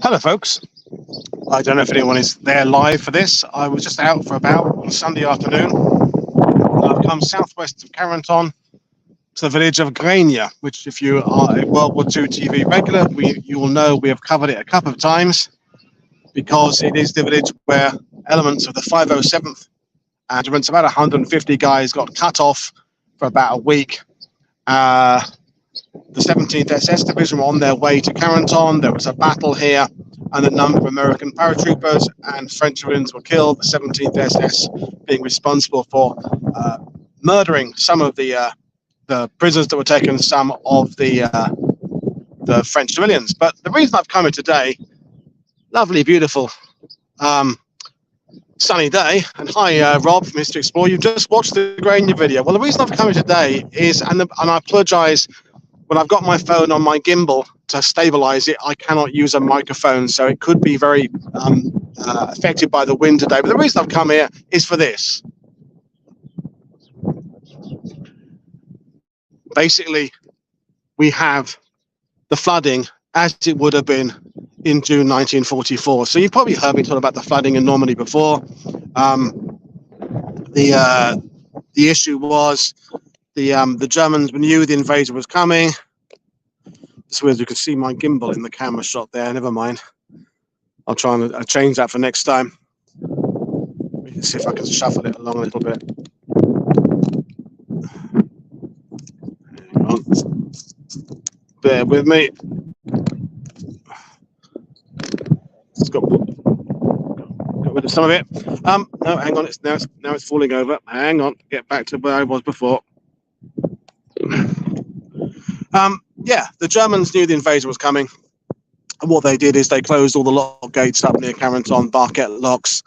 Hello folks, I don't know if anyone is there live for this. I was just out for about on Sunday afternoon. I've come southwest of Carenton to the village of Graignes, which if you are a World War II TV regular, you will know we have covered it a couple of times because it is the village where elements of the 507th Regiment, about 150 guys, got cut off for about a week. The 17th SS Division were on their way to Carenton. There was a battle here, and a number of American paratroopers and French Marines were killed. The 17th SS being responsible for murdering some of the prisoners that were taken, some of the French civilians. But the reason I've come here today, lovely, beautiful, sunny day, and hi Rob from History Explorer. You've just watched the Graignes video. Well, the reason I've come here today is, and I apologise. When I've got my phone on my gimbal to stabilize it, I cannot use a microphone, so it could be very affected by the wind today. But the reason I've come here is for this. Basically, we have the flooding as it would have been in June 1944. So you've probably heard me talk about the flooding in Normandy before. The issue was the Germans knew the invasion was coming. So as you can see my gimbal in the camera shot there, never mind. I'll try and change that for next time. Let me see if I can shuffle it along a little bit. Hang on. Bear with me. It's got rid of some of it. No, hang on, now it's falling over. Hang on, get back to where I was before. Yeah, the Germans knew the invasion was coming, and what they did is they closed all the lock gates up near Carenton, Barquette locks.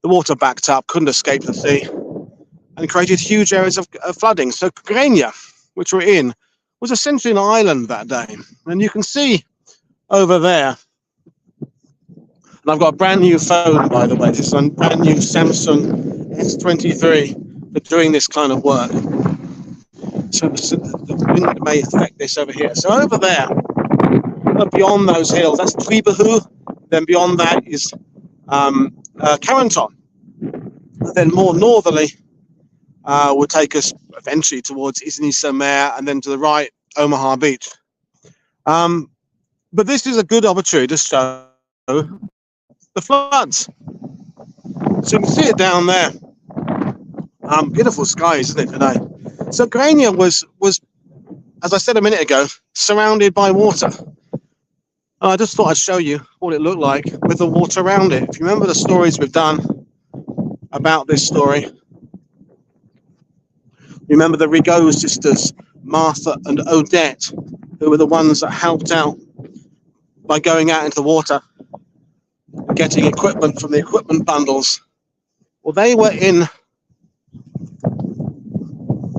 The water backed up, couldn't escape the sea, and created huge areas of flooding. So Graignes, which we're in, was essentially an island that day. And you can see over there, and I've got a brand new phone, by the way. This is a brand new Samsung S23 for doing this kind of work. So the wind may affect this over here. So over there, beyond those hills, that's Tribehu. Then beyond that is Carenton. Then more northerly will take us eventually towards Isny-sur-Mer, and then to the right, Omaha Beach. But this is a good opportunity to show the floods. So you can see it down there. Beautiful skies, isn't it, today? So Graignes was, as I said a minute ago, surrounded by water. I just thought I'd show you what it looked like with the water around it. If you remember the stories we've done about this story, remember the Rigaud sisters, Martha and Odette, who were the ones that helped out by going out into the water, getting equipment from the equipment bundles. Well, they were in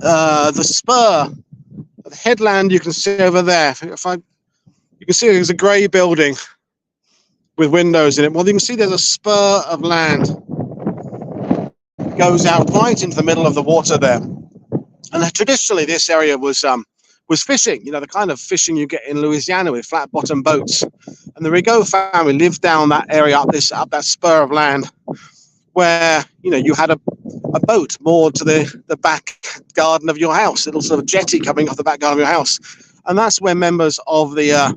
the spur, the headland you can see over there. You can see there's a grey building with windows in it. Well, you can see there's a spur of land goes out right into the middle of the water there. And traditionally, this area was fishing. You know, the kind of fishing you get in Louisiana with flat bottom boats. And the Rigaud family lived down that area, up that spur of land, where you had a boat moored to the back garden of your house, a little sort of jetty coming off the back garden of your house. And that's where members of the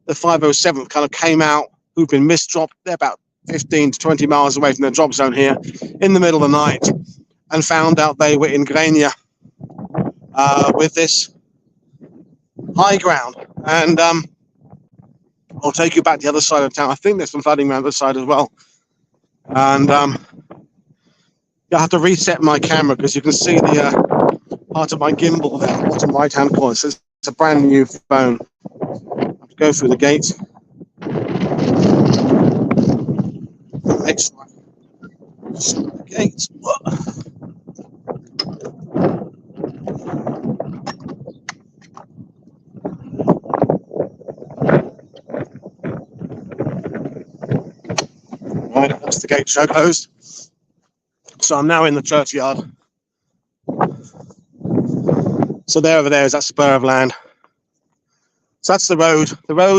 507th kind of came out, who've been misdropped. They're about 15 to 20 miles away from their drop zone here in the middle of the night, and found out they were in Graignes with this high ground. And I'll take you back to the other side of town. I think there's some flooding around the other side as well. And I have to reset my camera because you can see the part of my gimbal there, bottom right-hand corner. So it's a brand new phone. I have to go through the gate. Next one. The gate. Right, that's the gate show closed. So I'm now in the churchyard. So there over there is that spur of land. So that's the road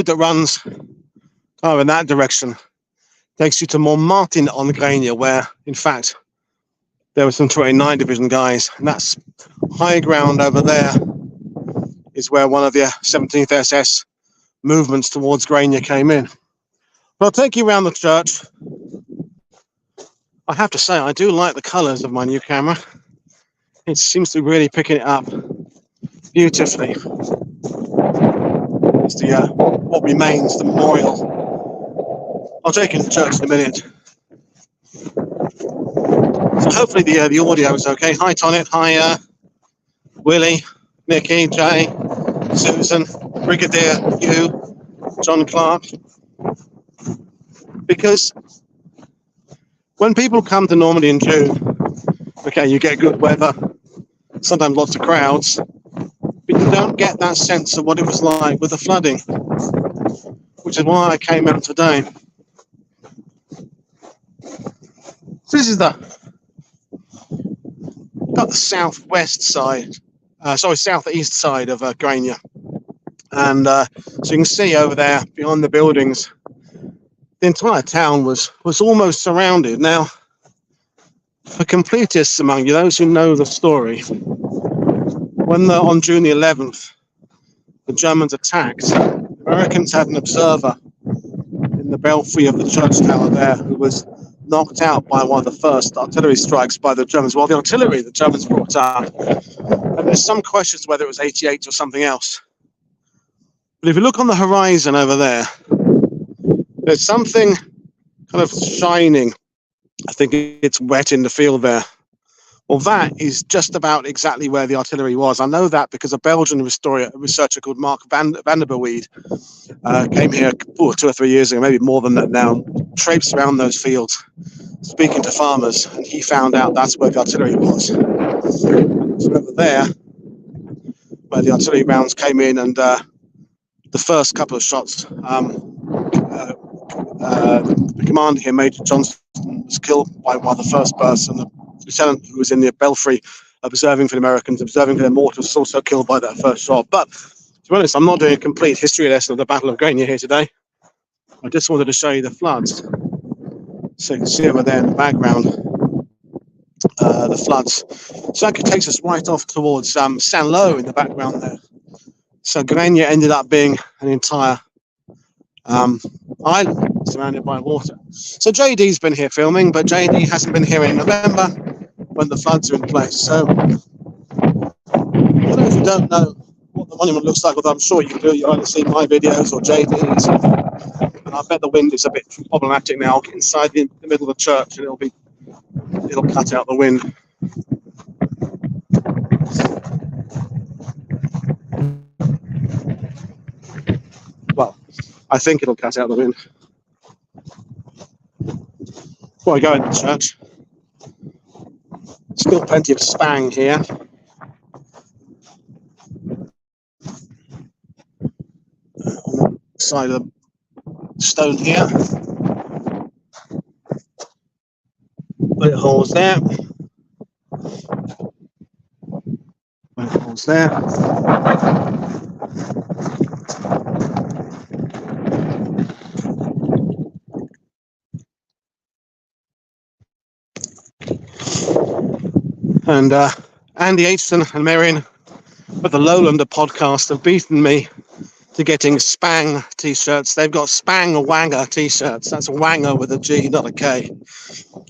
that runs kind Oh, in that direction takes you to Montmartin on Graignes, where, in fact, there were some 29 Division guys, and that's high ground over there is where one of the 17th SS movements towards Graignes came in. But I'll take you around the church. I have to say, I do like the colours of my new camera. It seems to be really picking it up beautifully. It's the what remains, the memorial. I'll take you to the church in a minute. So hopefully the audio is okay. Hi, Tonnet. Hi, Willie, Nikki, Jay, Susan, Brigadier, Hugh, John Clark. Because when people come to Normandy in June, okay, you get good weather, sometimes lots of crowds, but you don't get that sense of what it was like with the flooding, which is why I came out today. So this is got the southwest side, southeast side of Graignes, and so you can see over there behind the buildings, the entire town was almost surrounded. Now, for completists among you, those who know the story, when on June the 11th, the Germans attacked, the Americans had an observer in the belfry of the church tower there who was knocked out by one of the first artillery strikes by the Germans. Well, the artillery the Germans brought up, and there's some questions whether it was 88 or something else. But if you look on the horizon over there, there's something kind of shining. I think it's wet in the field there. Well, that is just about exactly where the artillery was. I know that because a Belgian researcher called Mark van der Beweide came here 2 or 3 years ago, maybe more than that now, traipsed around those fields, speaking to farmers, and he found out that's where the artillery was. So over there, where the artillery rounds came in, and the first couple of shots, the commander here, Major Johnston, was killed by one of the first bursts, and the lieutenant who was in the belfry observing for the Americans, observing for their mortars, was also killed by that first shot. But to be honest, I'm not doing a complete history lesson of the Battle of Graignes here today. I just wanted to show you the floods. So you can see over there in the background, the floods. So that takes us right off towards Saint-Lô in the background there. So Graignes ended up being an entire island surrounded by water. So JD's been here filming, but JD hasn't been here in November when the floods are in place. So for those who don't know what the monument looks like, although I'm sure you do, you either see my videos or JD's. And I bet the wind is a bit problematic now. I'll get inside the middle of the church and it'll cut out the wind. Well, I think it'll cut out the wind. Before I go into the church, still plenty of spang here. On the side of the stone here. Bullet holes there. Bullet holes there. And Andy Aitchison and Marion of the Lowlander podcast have beaten me to getting Spang t-shirts. They've got Spang or Wanger t-shirts. That's a Wanger with a G, not a K.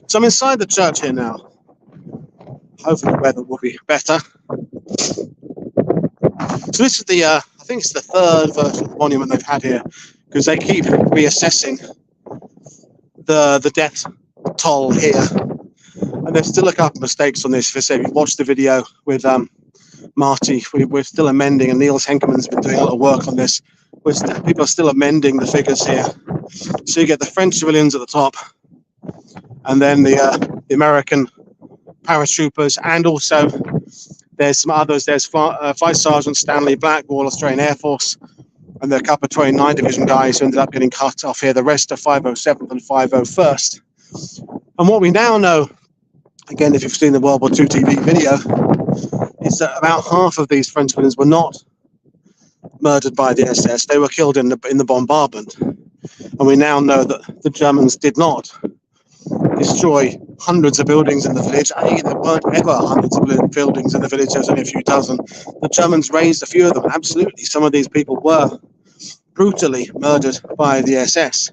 So I'm inside the church here now. Hopefully the weather will be better. So this is I think it's the third version of the monument they've had here, because they keep reassessing the death toll here. And there's still a couple of mistakes on this. If you watched the video with Marty, we're still amending, and Niels Henkerman's been doing a lot of work on this. People are still amending the figures here. So you get the French civilians at the top, and then the American paratroopers, and also there's some others. There's Vice Sergeant Stanley Black, Royal Australian Air Force, and there are a couple of 29 Division guys who ended up getting cut off here. The rest are 507th and 501st. And what we now know, again, if you've seen the World War II TV video, is that about half of these French civilians were not murdered by the SS. They were killed in the bombardment. And we now know that the Germans did not destroy hundreds of buildings in the village. There weren't ever hundreds of buildings in the village. There was only a few dozen. The Germans razed a few of them. Absolutely. Some of these people were brutally murdered by the SS.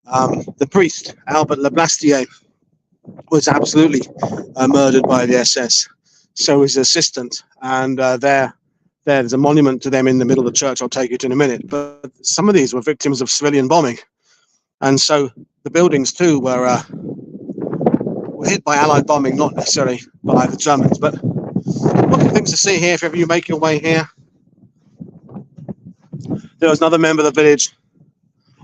The priest, Albert Leblastier, was absolutely murdered by the SS. So his assistant. And there's a monument to them in the middle of the church. I'll take you to in a minute. But some of these were victims of civilian bombing. And so the buildings, too, were hit by Allied bombing, not necessarily by the Germans. But lots of things to see here if ever you make your way here. There was another member of the village,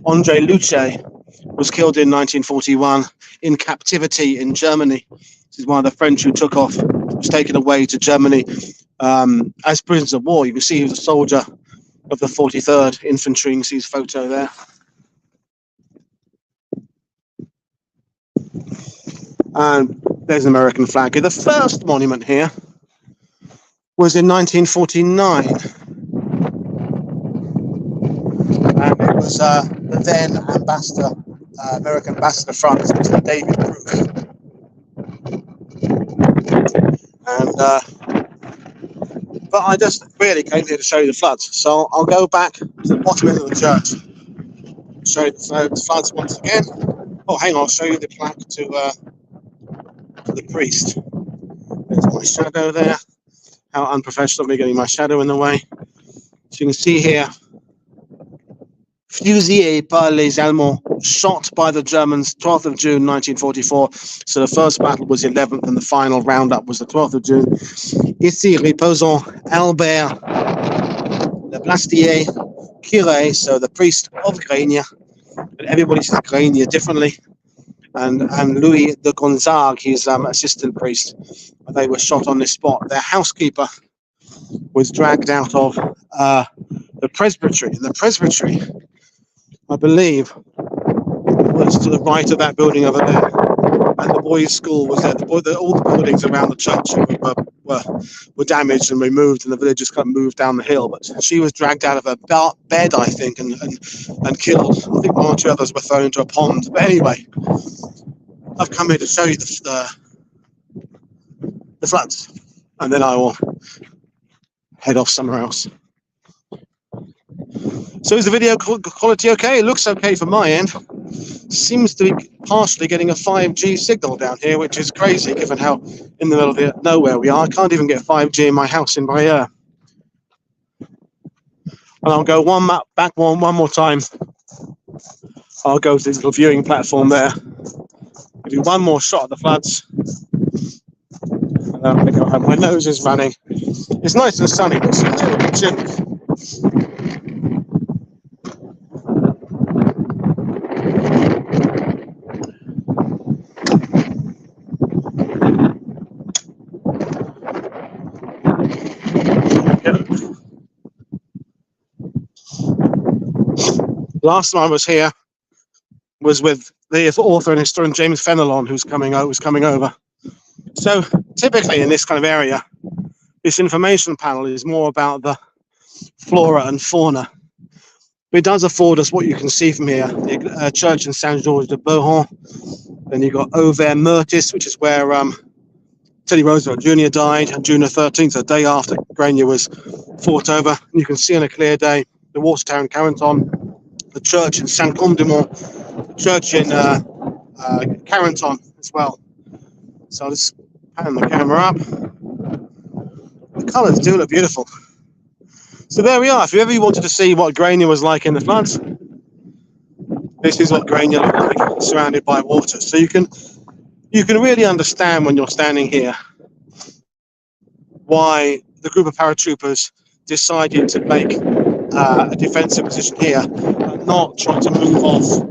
André Luce, was killed in 1941 in captivity in Germany. This is one of the French who took off, was taken away to Germany as prisoners of war. You can see he was a soldier of the 43rd Infantry. You can see his photo there. And there's an American flag. The first monument here was in 1949. And it was the then ambassador, American ambassador to France, Mr. David Proof. And but I just really came here to show you the floods. So I'll go back to the bottom end of the church, show you the floods once again. Oh, hang on, I'll show you the plaque to the priest. There's my shadow there. How unprofessional me getting my shadow in the way. So you can see here, fusillé par les Allemands, shot by the Germans, 12th of June 1944. So the first battle was the 11th and the final roundup was the 12th of June. Ici reposant Albert Leblastier, curé, so the priest of Graignes, but everybody says Graignes differently. And Louis de Gonzague, his assistant priest. They were shot on this spot. Their housekeeper was dragged out of the presbytery. And the presbytery, I believe, was to the right of that building over there. And the boys' school was there. All the buildings around the church were damaged and removed, and the villagers kind of moved down the hill. But she was dragged out of her bed, I think, and killed. I think one or two others were thrown into a pond. But anyway, I've come here to show you the floods, and then I will head off somewhere else. So is the video quality okay? It looks okay from my end. Seems to be partially getting a 5G signal down here, which is crazy given how in the middle of nowhere we are. I can't even get 5G in my house in Bayeux. And I'll go back one more time. I'll go to this little viewing platform there. I'll do one more shot of the floods. And then I'm going to go home. My nose is running. It's nice and sunny, but it's a little bit chilly. Last time I was here was with the author and historian James Fenelon, who's coming over. So typically in this kind of area, this information panel is more about the flora and fauna. But it does afford us what you can see from here: the church in Saint Georges de Bohon. Then you've got Auvers-Mertis, which is where Teddy Roosevelt Jr. died on June the 13th, the day after Graignes was fought over. And you can see on a clear day the water tower in Carenton, the church in Saint-Combe-du-Mont, the church in Carenton as well. So I'll just pan the camera up. The colours do look beautiful. So there we are. If you ever wanted to see what Graignes was like in the floods, this is what Graignes looked like, surrounded by water. So you can really understand when you're standing here why the group of paratroopers decided to make a defensive position here and not try to move off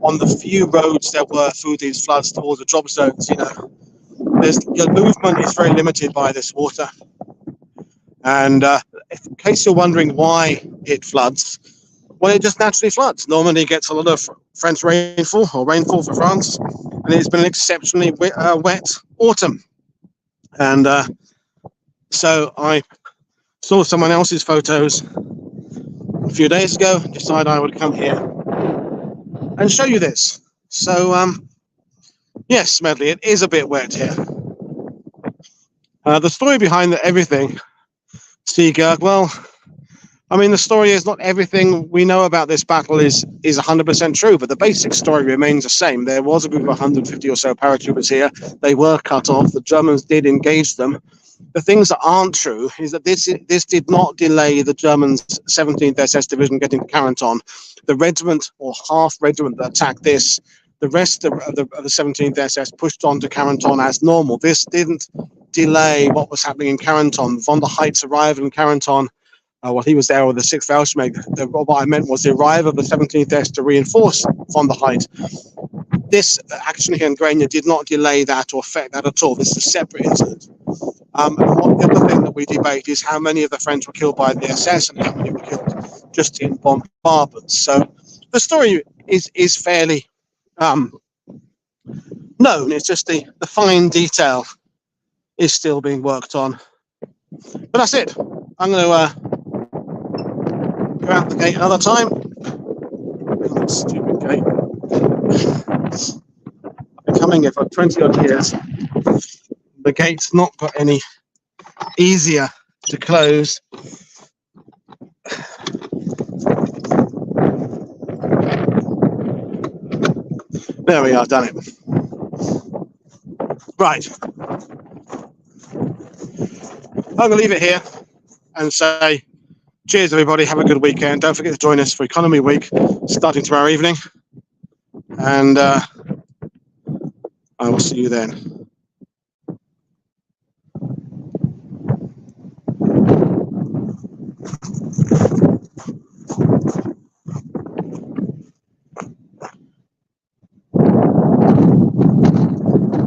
on the few roads there were through these floods towards the drop zones. You know, your movement is very limited by this water. And in case you're wondering why it floods, well, it just naturally floods. Normandy gets a lot of French rainfall, or rainfall for France, and it's been an exceptionally wet autumn. And so I saw someone else's photos a few days ago, decided I would come here and show you this. So, yes, Smedley, it is a bit wet here. The story behind everything, Seager, well, I mean, the story is not everything we know about this battle is 100% true, but the basic story remains the same. There was a group of 150 or so paratroopers here. They were cut off. The Germans did engage them. The things that aren't true is that this did not delay the Germans' 17th SS Division getting to Carenton. The regiment or half regiment that attacked this, the rest of the 17th SS pushed on to Carenton as normal. This didn't delay what was happening in Carenton. Von der Heydt's arrival in Carenton, he was there with the 6th Welshmeg. What I meant was the arrival of the 17th SS to reinforce von der Heydt. This action here in Graignes did not delay that or affect that at all. This is a separate incident. And the other thing that we debate is how many of the French were killed by the SS and how many were killed just in bombardments. So the story is fairly known. It's just the fine detail is still being worked on. But that's it. I'm going to go out the gate another time. Oh, stupid gate. I've been coming here for 20 odd years. The gate's not got any easier to close. There we are, done it. Right. I'm going to leave it here and say cheers, everybody. Have a good weekend. Don't forget to join us for Economy Week starting tomorrow evening. And I will see you then.